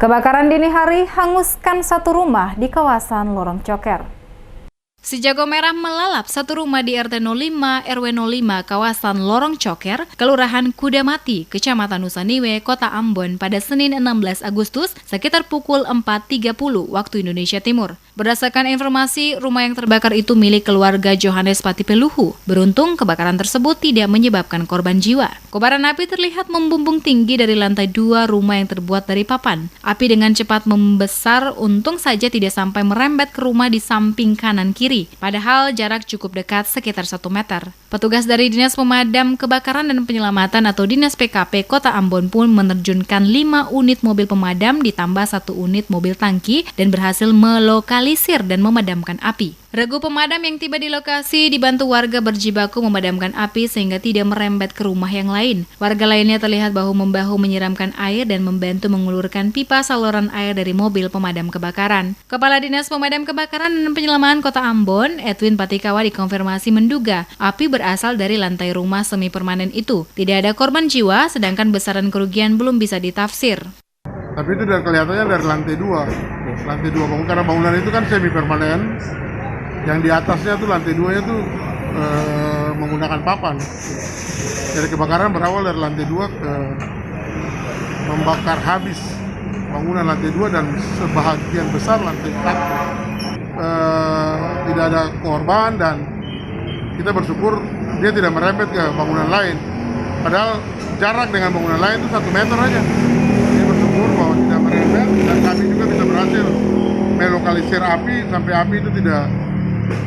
Kebakaran dini hari hanguskan satu rumah di kawasan Lorong Coker. Si jago merah melalap satu rumah di RT 05 RW 05 kawasan Lorong Coker, Kelurahan Kudamati, Kecamatan Nusaniwe, Kota Ambon pada Senin 16 Agustus sekitar pukul 4.30 waktu Indonesia Timur. Berdasarkan informasi, rumah yang terbakar itu milik keluarga Johannes Patipeluhu. Beruntung kebakaran tersebut tidak menyebabkan korban jiwa. Kobaran api terlihat membumbung tinggi dari lantai 2 rumah yang terbuat dari papan. Api dengan cepat membesar, untung saja tidak sampai merembet ke rumah di samping kanan kiri. Padahal jarak cukup dekat sekitar 1 meter. Petugas dari Dinas Pemadam Kebakaran dan Penyelamatan atau Dinas PKP Kota Ambon pun menerjunkan 5 unit mobil pemadam ditambah 1 unit mobil tangki dan berhasil melokalisir dan memadamkan api. Regu pemadam yang tiba di lokasi dibantu warga berjibaku memadamkan api sehingga tidak merembet ke rumah yang lain. Warga lainnya terlihat bahu-membahu menyiramkan air dan membantu mengulurkan pipa saluran air dari mobil pemadam kebakaran. Kepala Dinas Pemadam Kebakaran dan Penyelamatan Kota Ambon, Edwin Patikawa, dikonfirmasi menduga api berasal dari lantai rumah semi permanen itu. Tidak ada korban jiwa, sedangkan besaran kerugian belum bisa ditafsir. Tapi itu udah kelihatannya dari lantai 2. Lantai 2 bangun, karena bangunan itu kan semi permanen. Yang di atasnya tuh lantai 2-nya tuh menggunakan papan. Jadi kebakaran berawal dari lantai 2 ke membakar habis bangunan lantai 2 dan sebahagian besar lantai 1. Tidak ada korban dan kita bersyukur dia tidak merembet ke bangunan lain. Padahal jarak dengan bangunan lain itu 1 meter aja. Jadi bersyukur bahwa tidak merembet dan kami juga bisa berhasil melokalisir api sampai api itu tidak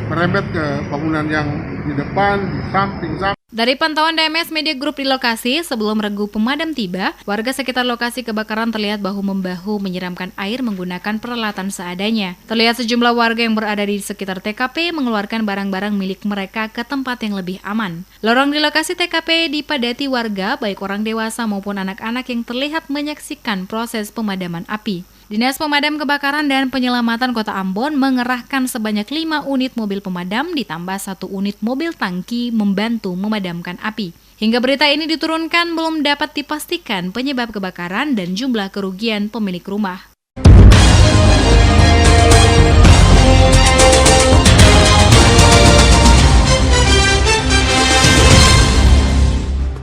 merembet ke bangunan yang di depan, di samping. Dari pantauan DMS Media Group di lokasi, sebelum regu pemadam tiba, warga sekitar lokasi kebakaran terlihat bahu-membahu menyiramkan air menggunakan peralatan seadanya. Terlihat sejumlah warga yang berada di sekitar TKP mengeluarkan barang-barang milik mereka ke tempat yang lebih aman. Lorong di lokasi TKP dipadati warga, baik orang dewasa maupun anak-anak yang terlihat menyaksikan proses pemadaman api. Dinas Pemadam Kebakaran dan Penyelamatan Kota Ambon mengerahkan sebanyak 5 unit mobil pemadam ditambah 1 unit mobil tangki membantu memadamkan api. Hingga berita ini diturunkan belum dapat dipastikan penyebab kebakaran dan jumlah kerugian pemilik rumah.